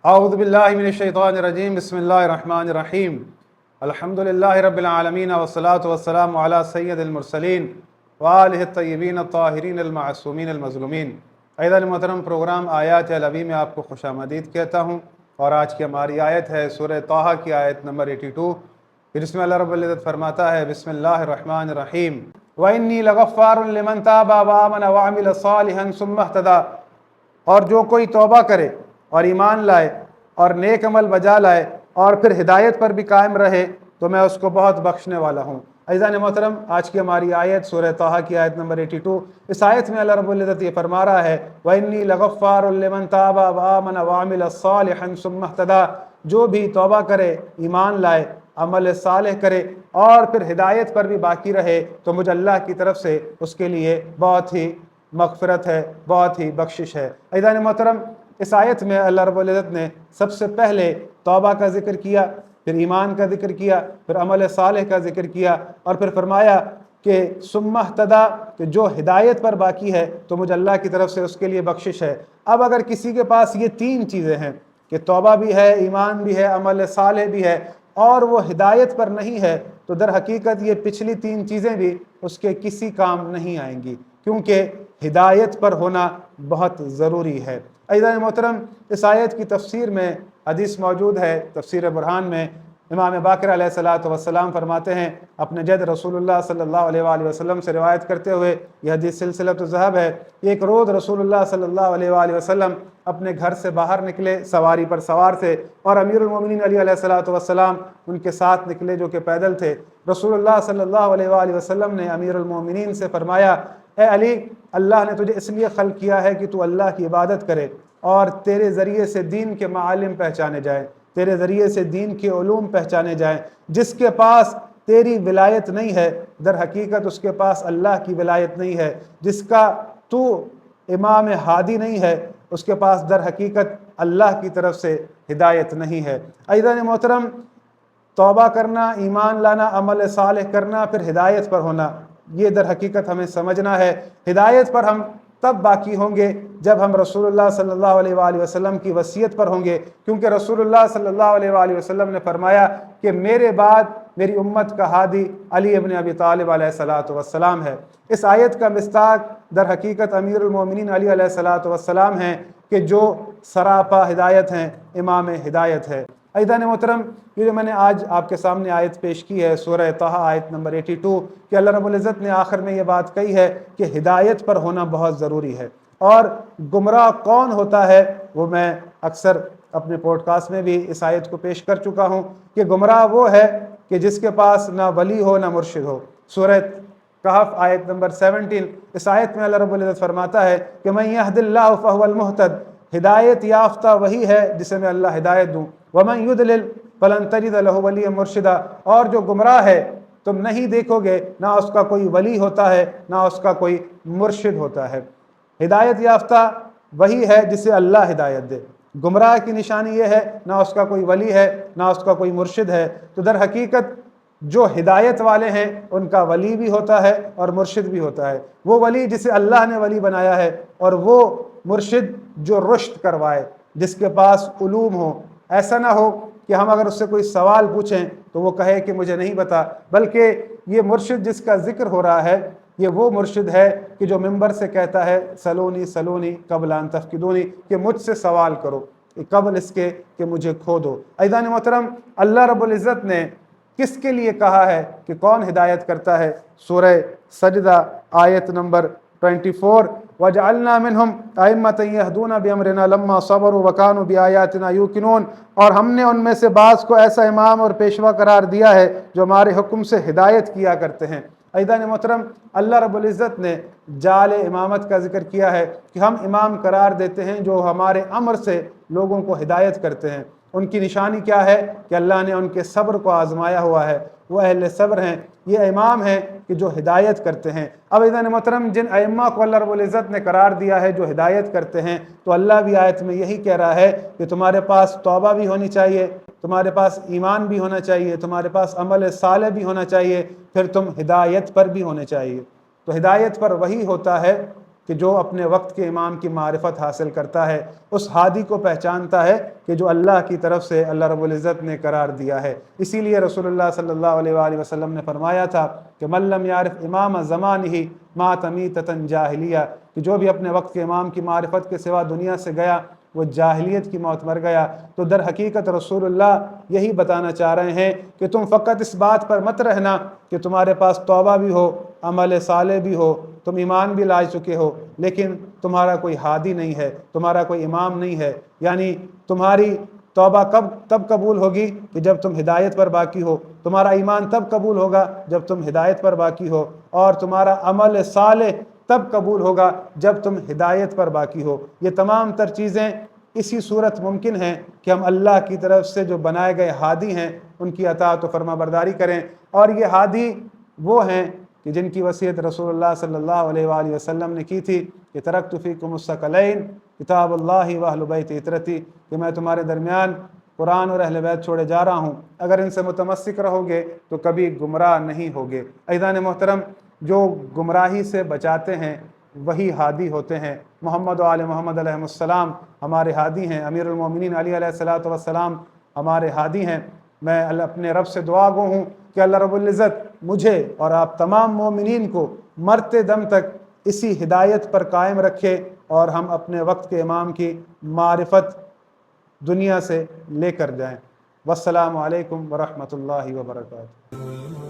اعوذ باللہ من الشیطان الرجیم بسم اللہ الرحمن الرحیم الحمدللہ رب العالمین والصلاة والسلام علی سید المرسلین وآلہ الطیبین الطاہرین المعصومین المظلومین۔ عزیزان محترم، پروگرام آیات العوی میں آپ کو خوش آمدید کہتا ہوں، اور آج کی ہماری آیت ہے سورہ طٰہٰ کی آیت نمبر 82، جس میں اللہ رب العزت فرماتا ہے بسم اللہ الرحمن الرحیم وَإِنِّي لَغَفَّارٌ لِمَن تَابَ وَآمَنَ وَعَمِلَ صَالِحًا ثُمَّ اهْتَدَىٰ، اور جو کوئی توبہ کرے اور ایمان لائے اور نیک عمل بجا لائے اور پھر ہدایت پر بھی قائم رہے تو میں اس کو بہت بخشنے والا ہوں۔ عزیزان محترم، آج کی ہماری آیت سورہ طٰہٰ کی آیت نمبر 82، اس آیت میں اللہ رب العزت یہ فرما رہا ہے وَإِنِّي لَغَفَّارٌ لِمَن تَابَ وَآمَنَ وَعَمِلَ صَالِحًا ثُمَّ اهْتَدَىٰ، جو بھی توبہ کرے، ایمان لائے، عمل صالح کرے اور پھر ہدایت پر بھی باقی رہے تو مجھ اللہ کی طرف سے اس کے لیے بہت ہی مغفرت ہے، بہت ہی بخشش ہے۔ عزیزان محترم، اس آیت میں اللہ رب العزت نے سب سے پہلے توبہ کا ذکر کیا، پھر ایمان کا ذکر کیا، پھر عمل صالح کا ذکر کیا، اور پھر فرمایا کہ ثم اهتدیٰ، کہ جو ہدایت پر باقی ہے تو مجھ اللہ کی طرف سے اس کے لیے بخشش ہے۔ اب اگر کسی کے پاس یہ تین چیزیں ہیں کہ توبہ بھی ہے، ایمان بھی ہے، عمل صالح بھی ہے، اور وہ ہدایت پر نہیں ہے، تو در حقیقت یہ پچھلی تین چیزیں بھی اس کے کسی کام نہیں آئیں گی، کیونکہ ہدایت پر ہونا بہت ضروری ہے۔ عزیزان محترم، اس آیت کی تفسیر میں حدیث موجود ہے، تفسیر برہان میں امام باقر علیہ السلام فرماتے ہیں اپنے جد رسول اللہ صلی اللہ علیہ وآلہ وسلم سے روایت کرتے ہوئے، یہ حدیث سلسلۃ الذہب ہے، ایک روز رسول اللہ صلی اللہ علیہ وآلہ وسلم اپنے گھر سے باہر نکلے سواری پر سوار تھے، اور امیر المومنین علی علیہ السلام ان کے ساتھ نکلے جو کہ پیدل تھے۔ رسول اللہ صلی اللہ علیہ وآلہ وسلم نے امیر المومنین سے فرمایا، اے علی، اللہ نے تجھے اس لیے خلق کیا ہے کہ تو اللہ کی عبادت کرے اور تیرے ذریعے سے دین کے معالم پہچانے جائیں، تیرے ذریعے سے دین کے علوم پہچانے جائیں۔ جس کے پاس تیری ولایت نہیں ہے، در حقیقت اس کے پاس اللہ کی ولایت نہیں ہے۔ جس کا تو امام ہادی نہیں ہے، اس کے پاس در حقیقت اللہ کی طرف سے ہدایت نہیں ہے۔ عزیزان محترم، توبہ کرنا، ایمان لانا، عمل صالح کرنا، پھر ہدایت پر ہونا، یہ در حقیقت ہمیں سمجھنا ہے۔ ہدایت پر ہم تب باقی ہوں گے جب ہم رسول اللہ صلی اللہ علیہ وآلہ وسلم کی وصیت پر ہوں گے، کیونکہ رسول اللہ صلی اللہ علیہ وآلہ وسلم نے فرمایا کہ میرے بعد میری امت کا ہادی علی ابن ابی طالب علیہ السلام ہے۔ اس آیت کا مصداق در حقیقت امیر المومنین علی علیہ السلام ہیں، کہ جو سراپا ہدایت ہیں، امام ہدایت ہے۔ عزیزان محترم، یہ جو میں نے آج آپ کے سامنے آیت پیش کی ہے سورہ طٰہٰ آیت نمبر 82، کہ اللہ رب العزت نے آخر میں یہ بات کہی ہے کہ ہدایت پر ہونا بہت ضروری ہے۔ اور گمراہ کون ہوتا ہے، وہ میں اکثر اپنے پوڈ کاسٹ میں بھی اس آیت کو پیش کر چکا ہوں، کہ گمراہ وہ ہے کہ جس کے پاس نہ ولی ہو نہ مرشد ہو۔ سورہ کہف آیت نمبر 17، اس آیت میں اللہ رب العزت فرماتا ہے کہ من یہد اللہ فہو المہتد، ہدایت یافتہ وہی ہے جسے میں اللہ ہدایت دوں، ومن یضلل فلن تجد لہ ولیا مرشدا، اور جو گمراہ ہے تم نہیں دیکھو گے نہ اس کا کوئی ولی ہوتا ہے نہ اس کا کوئی مرشد ہوتا ہے۔ ہدایت یافتہ وہی ہے جسے اللہ ہدایت دے، گمراہ کی نشانی یہ ہے نہ اس کا کوئی ولی ہے نہ اس کا کوئی مرشد ہے۔ تو در حقیقت جو ہدایت والے ہیں ان کا ولی بھی ہوتا ہے اور مرشد بھی ہوتا ہے، وہ ولی جسے اللہ نے ولی بنایا ہے، اور وہ مرشد جو رشد کروائے، جس کے پاس علوم ہو۔ ایسا نہ ہو کہ ہم اگر اس سے کوئی سوال پوچھیں تو وہ کہے کہ مجھے نہیں پتا، بلکہ یہ مرشد جس کا ذکر ہو رہا ہے یہ وہ مرشد ہے کہ جو ممبر سے کہتا ہے سلونی سلونی قبل ان تفقدونی، کہ مجھ سے سوال کرو قبل اس کے کہ مجھے کھو دو۔ عزیزان محترم، اللہ رب العزت نے کس کے لیے کہا ہے کہ کون ہدایت کرتا ہے؟ سورہ سجدہ آیت نمبر 24، وَجَعَلْنَا مِنْهُمْ أَئِمَّةً يَهْدُونَ بِأَمْرِنَا لَمَّا صَبَرُوا وَكَانُوا بِآيَاتِنَا يُوقِنُونَ، اور ہم نے ان میں سے بعض کو ایسا امام اور پیشوا قرار دیا ہے جو ہمارے حکم سے ہدایت کیا کرتے ہیں۔ عزیزان محترم، اللہ رب العزت نے جعل امامت کا ذکر کیا ہے کہ ہم امام قرار دیتے ہیں جو ہمارے امر سے لوگوں کو ہدایت کرتے ہیں۔ ان کی نشانی کیا ہے کہ اللہ نے ان کے صبر کو آزمایا ہوا ہے، وہ اہل صبر ہیں، یہ امام ہیں کہ جو ہدایت کرتے ہیں۔ اب عزیزان محترم، جن ائمہ کو اللہ رب العزت نے قرار دیا ہے جو ہدایت کرتے ہیں، تو اللہ بھی آیت میں یہی کہہ رہا ہے کہ تمہارے پاس توبہ بھی ہونی چاہیے، تمہارے پاس ایمان بھی ہونا چاہیے، تمہارے پاس عمل صالح بھی ہونا چاہیے، پھر تم ہدایت پر بھی ہونے چاہیے۔ تو ہدایت پر وہی ہوتا ہے کہ جو اپنے وقت کے امام کی معرفت حاصل کرتا ہے اس ہادی کو پہچانتا ہے کہ جو اللہ کی طرف سے اللہ رب العزت نے قرار دیا ہے۔ اسی لیے رسول اللہ صلی اللہ علیہ وآلہ وسلم نے فرمایا تھا کہ من لم یعرف امام زمانہ مات میتۃ جاہلیہ، کہ جو بھی اپنے وقت کے امام کی معرفت کے سوا دنیا سے گیا وہ جاہلیت کی موت مر گیا۔ تو در حقیقت رسول اللہ یہی بتانا چاہ رہے ہیں کہ تم فقط اس بات پر مت رہنا کہ تمہارے پاس توبہ بھی ہو، عمل صالح بھی ہو، تم ایمان بھی لا چکے ہو، لیکن تمہارا کوئی ہادی نہیں ہے، تمہارا کوئی امام نہیں ہے۔ یعنی تمہاری توبہ تب قبول ہوگی کہ جب تم ہدایت پر باقی ہو، تمہارا ایمان تب قبول ہوگا جب تم ہدایت پر باقی ہو، اور تمہارا عمل صالح تب قبول ہوگا جب تم ہدایت پر باقی ہو۔ یہ تمام تر چیزیں اسی صورت ممکن ہیں کہ ہم اللہ کی طرف سے جو بنائے گئے ہادی ہیں ان کی اطاعت و فرما برداری کریں، اور یہ ہادی وہ ہیں کہ جن کی وصیت رسول اللہ صلی اللہ علیہ وآلہ وسلم نے کی تھی کہ ترکت فیکم الثقلین کتاب اللہ و اہل بیت عترتی، کہ میں تمہارے درمیان قرآن اور اہل بیت چھوڑے جا رہا ہوں، اگر ان سے متمسک رہو گے تو کبھی گمراہ نہیں ہوگے۔ عزیزان محترم، جو گمراہی سے بچاتے ہیں وہی ہادی ہوتے ہیں۔ محمد و آل محمد علیہ السلام ہمارے ہادی ہیں، امیر المومنین علی علیہ الصلوۃ والسلام ہمارے ہادی ہیں۔ میں اپنے رب سے دعا گو ہوں کہ اللہ رب العزت مجھے اور آپ تمام مومنین کو مرتے دم تک اسی ہدایت پر قائم رکھے، اور ہم اپنے وقت کے امام کی معرفت دنیا سے لے کر جائیں۔ والسلام علیکم ورحمۃ اللہ وبرکاتہ۔